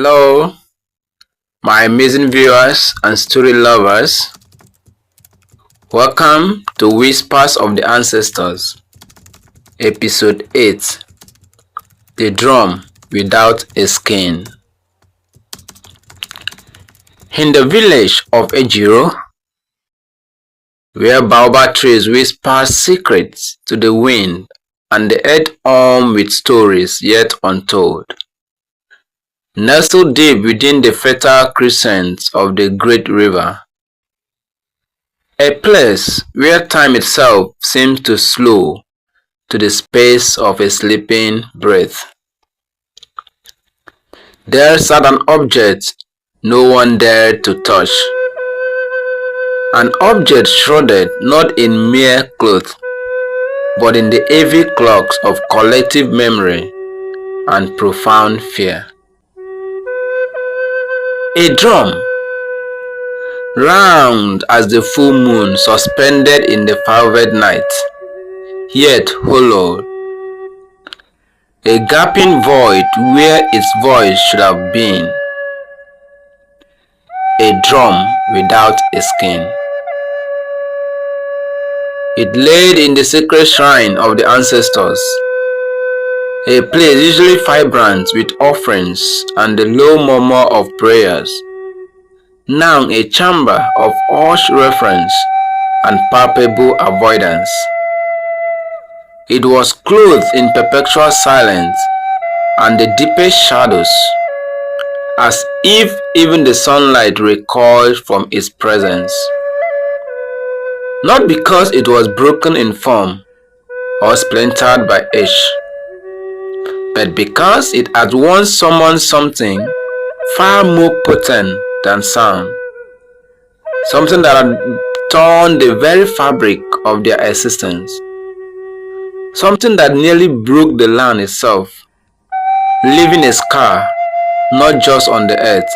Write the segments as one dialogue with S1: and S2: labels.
S1: Hello, my amazing viewers and story lovers. Welcome to Whispers of the Ancestors, Episode 8, The Drum Without a Skin. In the village of Ejiro, where baobab trees whisper secrets to the wind and the earth hum with stories yet untold, nestled deep within the fertile crescent of the great river, a place where time itself seems to slow to the space of a sleeping breath. There sat an object no one dared to touch, an object shrouded not in mere cloth, but in the heavy cloaks of collective memory and profound fear. A drum, round as the full moon suspended in the velvet night, yet hollow, a gaping void where its voice should have been, a drum without a skin. It laid in the sacred shrine of the ancestors, a place usually vibrant with offerings and the low murmur of prayers, now a chamber of hushed reverence and palpable avoidance. It was clothed in perpetual silence and the deepest shadows, as if even the sunlight recoiled from its presence. Not because it was broken in form or splintered by age, but because it had once summoned something far more potent than sound, something that had torn the very fabric of their existence, something that nearly broke the land itself, leaving a scar not just on the earth,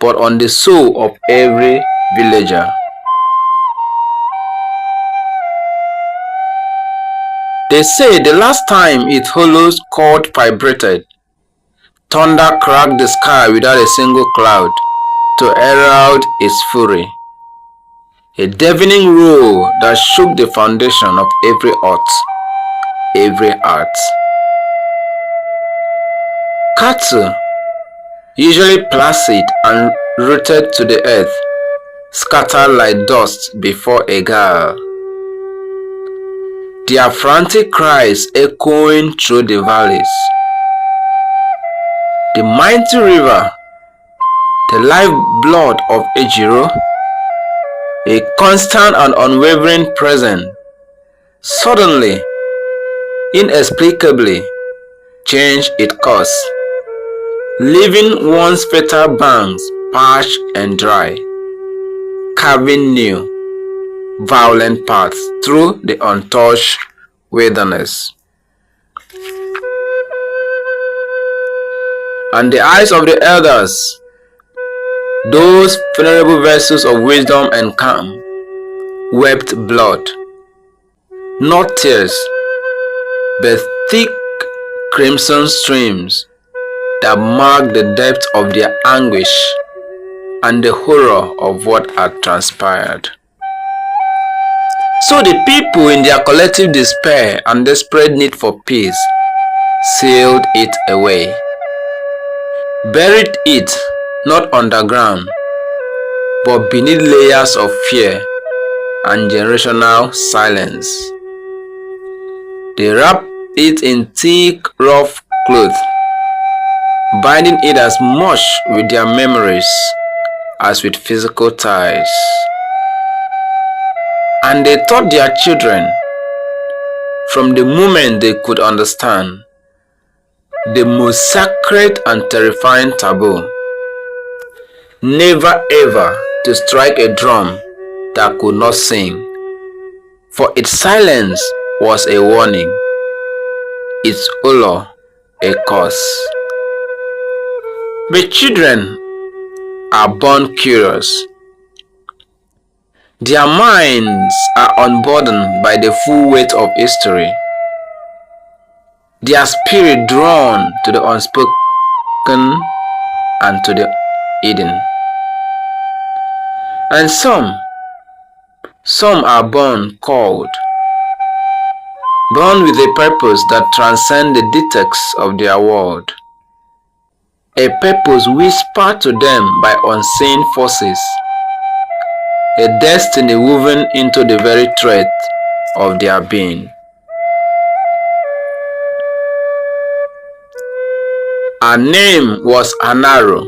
S1: but on the soul of every villager. They say the last time its hollow chord vibrated, thunder cracked the sky without a single cloud to herald its fury, a deafening roar that shook the foundation of every heart. Cattle, usually placid and rooted to the earth, scattered like dust before a gale, their frantic cries echoing through the valleys. The mighty river, the lifeblood of Ejiro, a constant and unwavering presence, suddenly, inexplicably, changed its course, leaving once fertile banks parched and dry, carving new, violent paths through the untouched wilderness. And the eyes of the elders, those venerable vessels of wisdom and calm, wept blood, not tears, but thick crimson streams that marked the depth of their anguish and the horror of what had transpired. So the people, in their collective despair and desperate need for peace, sealed it away, buried it not underground, but beneath layers of fear and generational silence. They wrapped it in thick, rough cloth, binding it as much with their memories as with physical ties. And they taught their children, from the moment they could understand, the most sacred and terrifying taboo: never ever to strike a drum that could not sing, for its silence was a warning, its hollow a curse. But children are born curious. Their minds are unburdened by the full weight of history, their spirit drawn to the unspoken and to the hidden. And some are born called, born with a purpose that transcends the dictates of their world, a purpose whispered to them by unseen forces, a destiny woven into the very thread of their being. Her name was Anaru,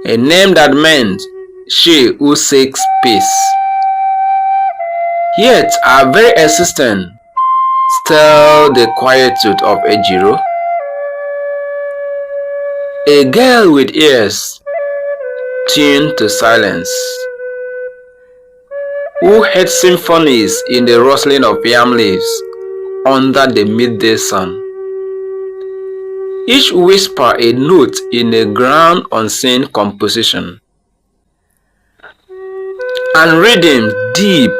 S1: a name that meant she who seeks peace. Yet her very existence stirred the quietude of Ejiro, a girl with ears tuned to silence, who heard symphonies in the rustling of yam leaves under the midday sun, each whisper a note in a grand unseen composition, and rhythms, deep,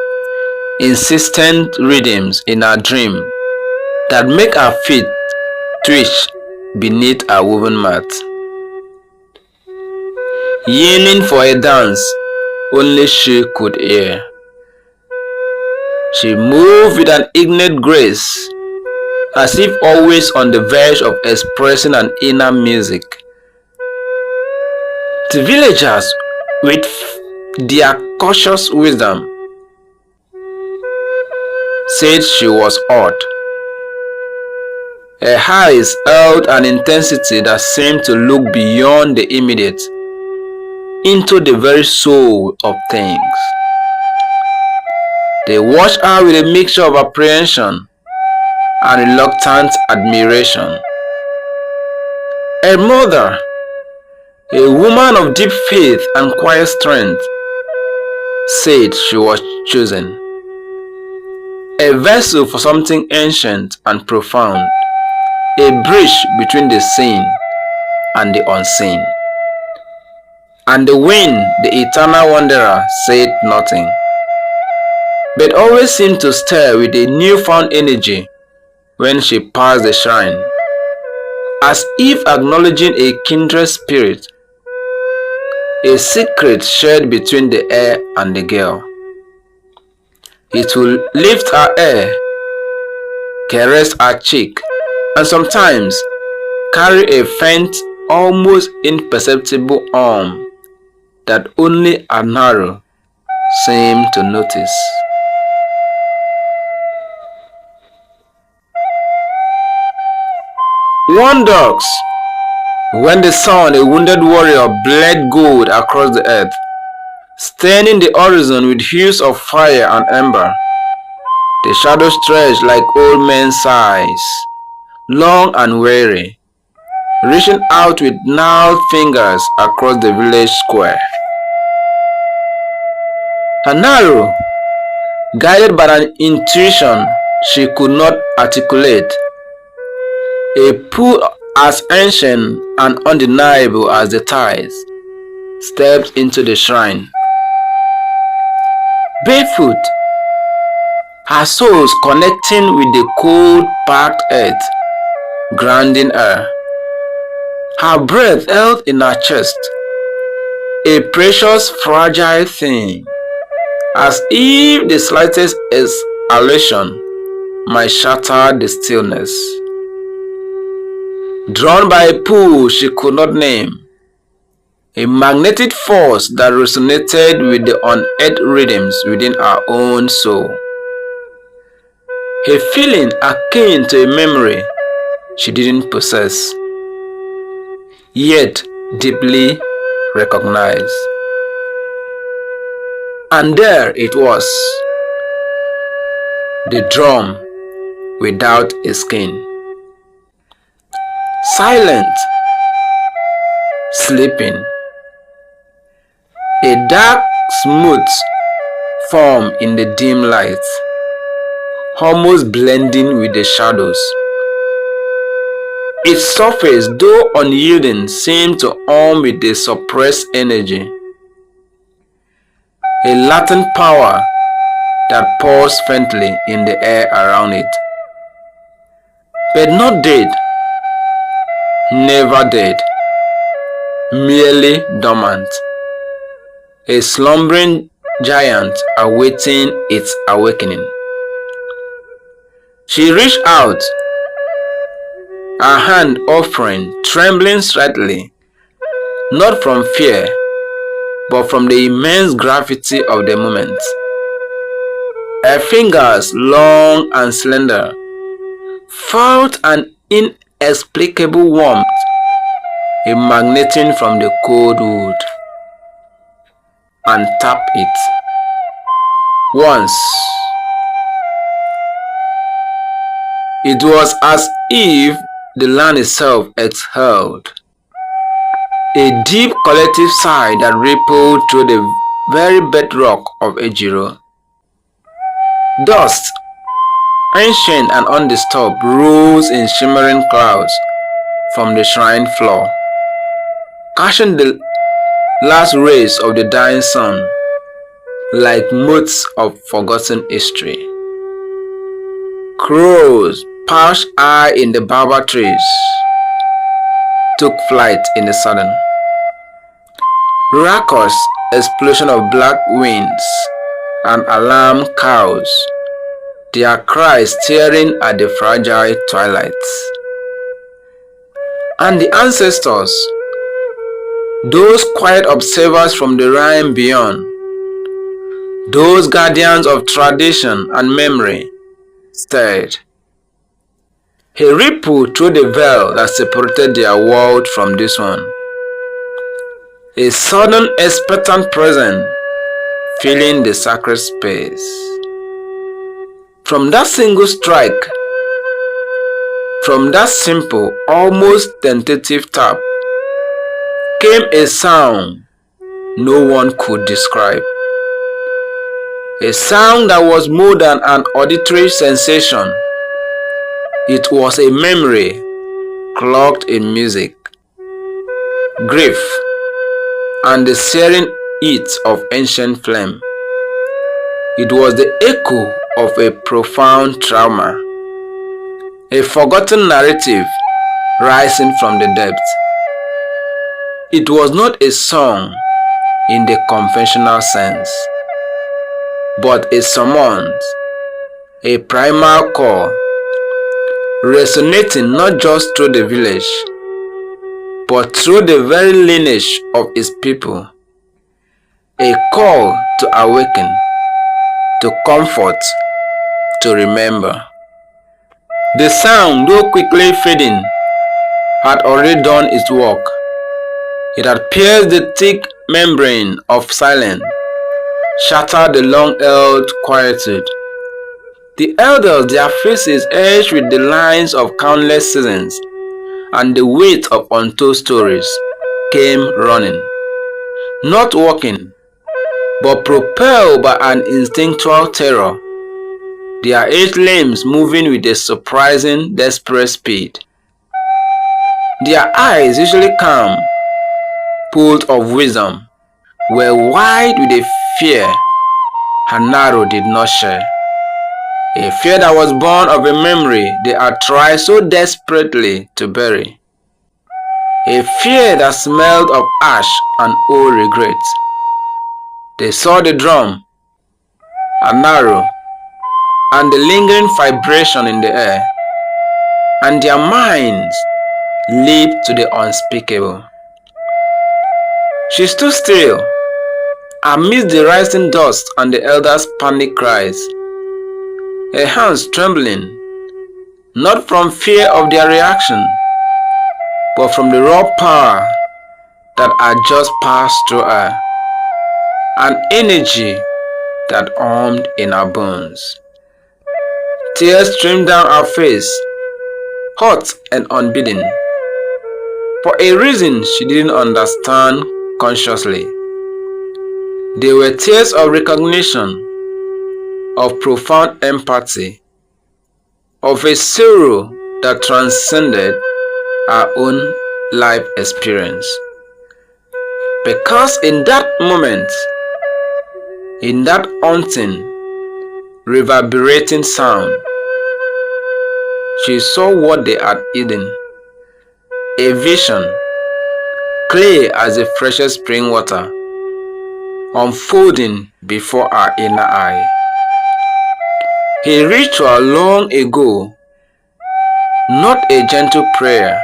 S1: insistent rhythms in her dream that make her feet twitch beneath her woven mat, yearning for a dance only she could hear. She moved with an ignorant grace, as if always on the verge of expressing an inner music. The villagers, with their cautious wisdom, said she was odd. Her eyes held an intensity that seemed to look beyond the immediate, into the very soul of things. They watched her with a mixture of apprehension and reluctant admiration. Her mother, a woman of deep faith and quiet strength, said she was chosen, a vessel for something ancient and profound, a bridge between the seen and the unseen. And the wind, the eternal wanderer, said nothing, but always seemed to stir with a newfound energy when she passed the shrine, as if acknowledging a kindred spirit, a secret shared between the air and the girl. It will lift her hair, caress her cheek, and sometimes carry a faint, almost imperceptible arm that only Anaru seemed to notice. One dusk, when the sun, a wounded warrior, bled gold across the earth, staining the horizon with hues of fire and ember, the shadows stretched like old men's sighs, long and weary, reaching out with gnarled fingers across the village square. Anaru, guided by an intuition she could not articulate, a pull as ancient and undeniable as the tides, stepped into the shrine. Barefoot, her soles connecting with the cold, packed earth, grounding her, her breath held in her chest, a precious, fragile thing, as if the slightest exhalation might shatter the stillness. Drawn by a pull she could not name, a magnetic force that resonated with the unearthed rhythms within her own soul. A feeling akin to a memory she didn't possess, yet deeply recognized. And there it was, the drum without a skin. Silent, sleeping, a dark, smooth form in the dim light, almost blending with the shadows. Its surface, though unyielding, seemed to hum with a suppressed energy, a latent power that pulsed faintly in the air around it, but not dead. Never dead. merely dormant, a slumbering giant awaiting its awakening. She reached out, her hand offering, trembling slightly, not from fear, but from the immense gravity of the moment. Her fingers, long and slender, felt an inexplicable warmth emanating from the cold wood, and tapped it. Once, it was as if the land itself exhaled a deep collective sigh that rippled through the very bedrock of Ejiro. Dust, ancient and undisturbed, rose in shimmering clouds from the shrine floor, catching the last rays of the dying sun like motes of forgotten history. Crows, perched high in the baobab trees, took flight in the sudden, raucous explosion of black wings and alarmed cows, their cries tearing at the fragile twilight. And the ancestors, those quiet observers from the realm beyond, those guardians of tradition and memory, stared. A ripple through the veil that separated their world from this one. A sudden expectant presence filling the sacred space. From that single strike, from that simple, almost tentative tap, came a sound no one could describe. A sound that was more than an auditory sensation. It was a memory cloaked in music, grief, and the searing heat of ancient flame. It was the echo of a profound trauma, a forgotten narrative rising from the depths. It was not a song in the conventional sense, but a summons, a primal call, resonating not just through the village, but through the very lineage of its people. A call to awaken, to comfort, to remember. The sound, though quickly fading, had already done its work. It had pierced the thick membrane of silence, shattered the long-held quietude. The elders, their faces etched with the lines of countless seasons and the weight of untold stories, came running, not walking, but propelled by an instinctual terror, their 8 limbs moving with a surprising, desperate speed. Their eyes, usually calm, full of wisdom, were wide with a fear Anaru did not share. A fear that was born of a memory they had tried so desperately to bury. A fear that smelled of ash and old regrets. They saw the drum, Anaru, and the lingering vibration in the air, and their minds leaped to the unspeakable. She stood still, amidst the rising dust and the elders' panic cries, her hands trembling, not from fear of their reaction, but from the raw power that had just passed through her, an energy that hummed in her bones. Tears streamed down her face, hot and unbidden, for a reason she didn't understand consciously. They were tears of recognition, of profound empathy, of a sorrow that transcended our own life experience. Because in that moment, in that haunting, reverberating sound, she saw what they had hidden, a vision, clear as the freshest spring water, unfolding before our inner eye. A ritual long ago, not a gentle prayer,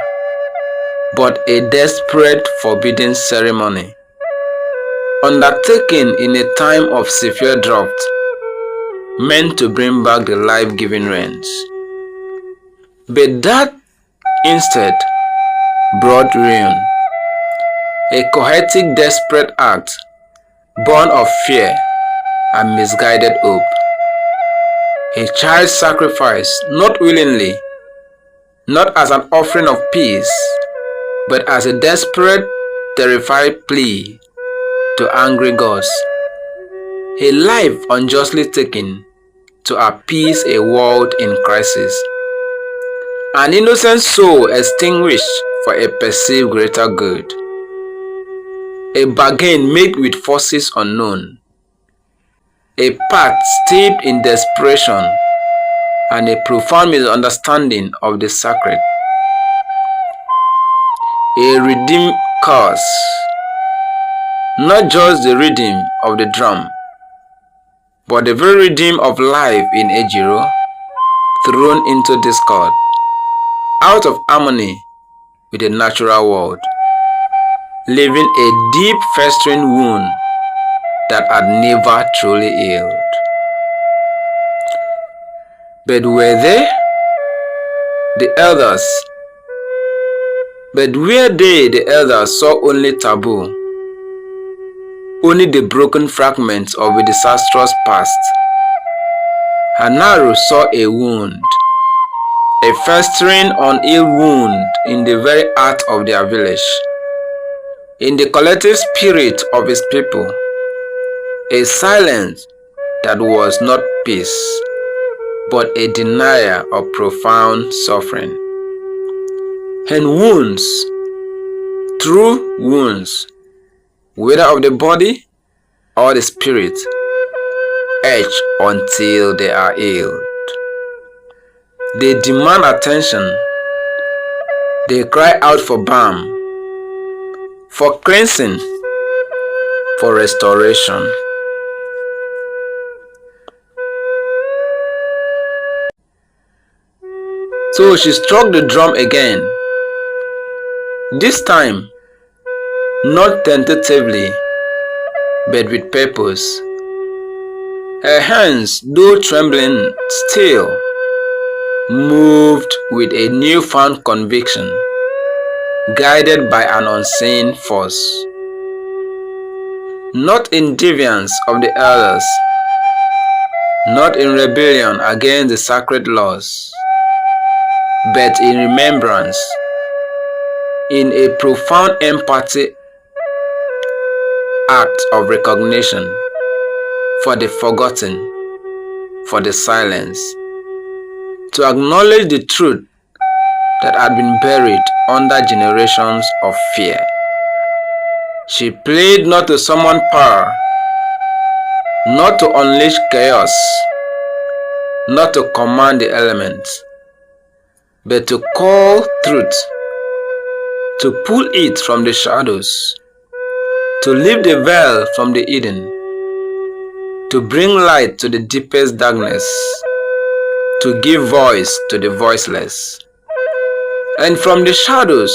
S1: but a desperate, forbidden ceremony, undertaken in a time of severe drought, meant to bring back the life-giving rains. But that instead brought ruin, a chaotic, desperate act, born of fear and misguided hope. A child sacrificed, not willingly, not as an offering of peace, but as a desperate, terrified plea to angry gods. A life unjustly taken to appease a world in crisis. An innocent soul extinguished for a perceived greater good. A bargain made with forces unknown. A path steeped in desperation and a profound misunderstanding of the sacred. A redeemed cause, not just the rhythm of the drum, but the very rhythm of life in Ejiro, thrown into discord, out of harmony with the natural world, leaving a deep festering wound that had never truly healed. But were they? The elders. But where the elders saw only taboo, only the broken fragments of a disastrous past. Anaru saw a wound, a festering, unhealed wound in the very heart of their village, in the collective spirit of his people, a silence that was not peace, but a denial of profound suffering. And wounds, true wounds, whether of the body or the spirit, etch until they are healed. They demand attention. They cry out for balm, for cleansing, for restoration. So she struck the drum again, this time not tentatively, but with purpose. Her hands, though trembling, still moved with a newfound conviction, guided by an unseen force. Not in defiance of the elders, not in rebellion against the sacred laws, but in remembrance, in a profound empathy act of recognition for the forgotten, for the silence, to acknowledge the truth that had been buried under generations of fear. She played not to summon power, not to unleash chaos, not to command the elements, but to call truth, to pull it from the shadows, to lift the veil from the hidden, to bring light to the deepest darkness, to give voice to the voiceless. And from the shadows,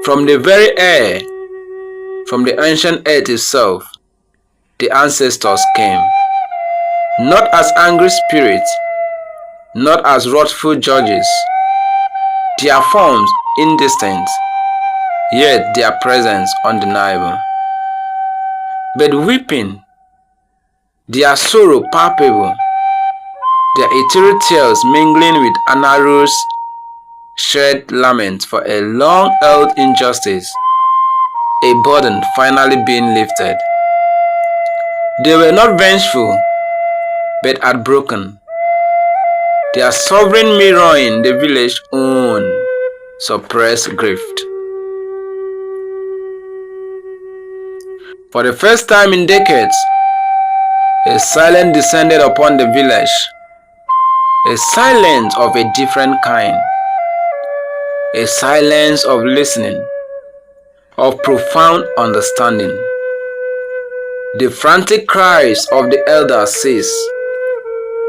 S1: from the very air, from the ancient earth itself, the ancestors came, not as angry spirits, not as wrathful judges, their forms indistinct, yet their presence undeniable, but weeping, their sorrow palpable, their ethereal tears mingling with Anaru's shed lament for a long-held injustice, a burden finally being lifted. They were not vengeful, but heartbroken, their sovereign mirroring the village's own suppressed grief. For the first time in decades, a silence descended upon the village, a silence of a different kind, a silence of listening, of profound understanding. The frantic cries of the elders ceased.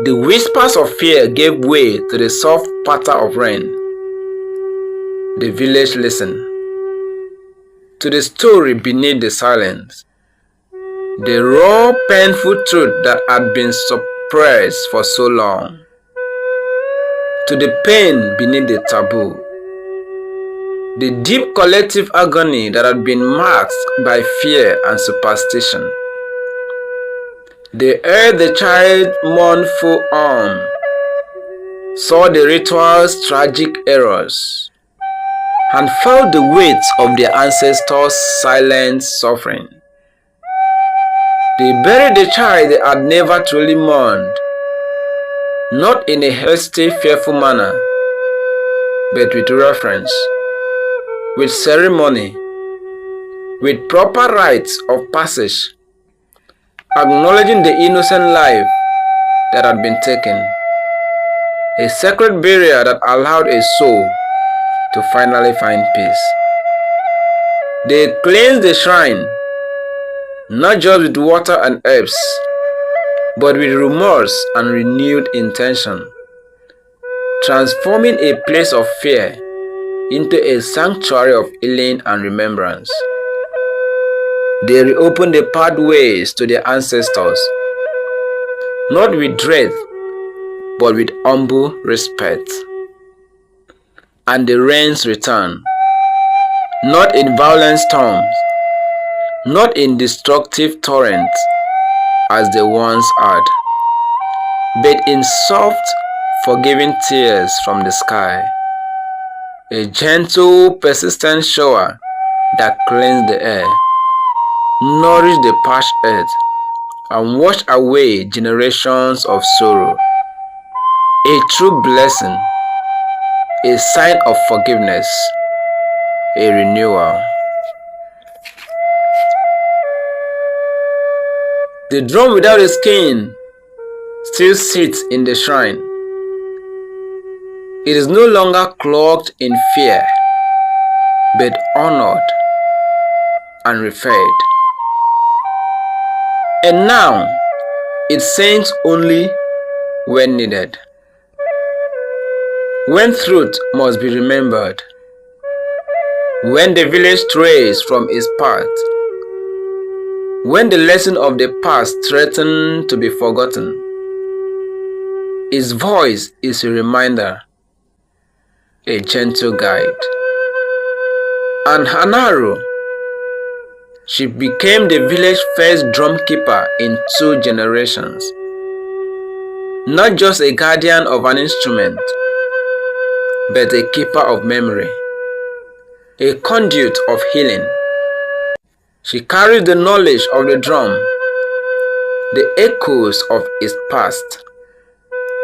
S1: The whispers of fear gave way to the soft patter of rain. The village listened to the story beneath the silence, the raw, painful truth that had been suppressed for so long, to the pain beneath the taboo, the deep collective agony that had been masked by fear and superstition. They heard the child's mournful arm, saw the ritual's tragic errors, and felt the weight of their ancestors' silent suffering. They buried the child they had never truly mourned, not in a hasty, fearful manner, but with reverence, with ceremony, with proper rites of passage, acknowledging the innocent life that had been taken, a sacred barrier that allowed a soul to finally find peace. They cleansed the shrine, not just with water and herbs, but with remorse and renewed intention, transforming a place of fear into a sanctuary of healing and remembrance. They reopened the pathways to their ancestors, not with dread, but with humble respect. And the rains returned, not in violent storms, not in destructive torrents as they once had, but in soft, forgiving tears from the sky, a gentle, persistent shower that cleansed the air, nourished the parched earth, and washed away generations of sorrow. A true blessing, a sign of forgiveness, a renewal. The drum without a skin still sits in the shrine. It is no longer cloaked in fear, but honored and revered. And now, it sings only when needed. When truth must be remembered, when the village strays from its path, when the lesson of the past threatens to be forgotten, its voice is a reminder, a gentle guide. And Anaru, she became the village's first drumkeeper in 2 generations, not just a guardian of an instrument, but a keeper of memory, a conduit of healing. She carries the knowledge of the drum, the echoes of its past,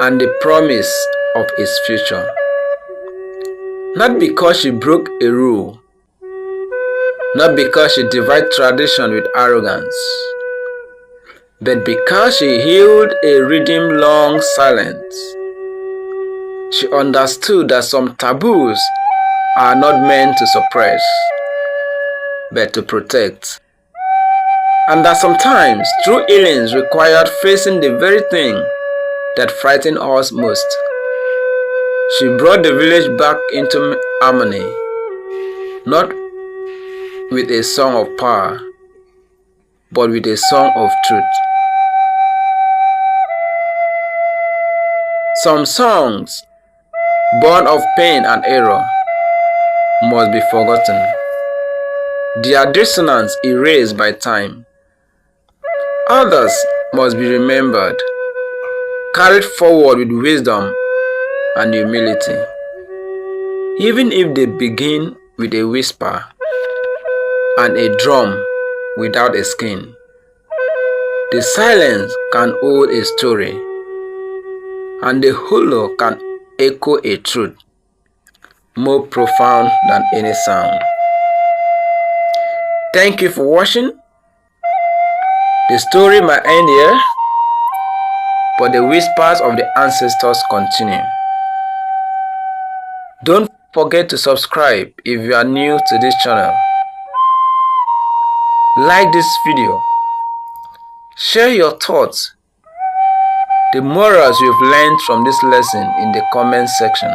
S1: and the promise of its future. Not because she broke a rule, not because she defied tradition with arrogance, but because she healed a rhythm long silent. She understood that some taboos are not meant to suppress, but to protect, and that sometimes true healings required facing the very thing that frightened us most. She brought the village back into harmony, not with a song of power, but with a song of truth. Some songs, born of pain and error, must be forgotten, their dissonance erased by time. Others must be remembered, carried forward with wisdom and humility, even if they begin with a whisper and a drum without a skin. The silence can hold a story, and the hollow can echo a truth more profound than any sound. Thank you for watching. The story might end here, but the whispers of the ancestors continue. Don't forget to subscribe if you are new to this channel. like this video, share your thoughts, the morals you've learned from this lesson in the comment section.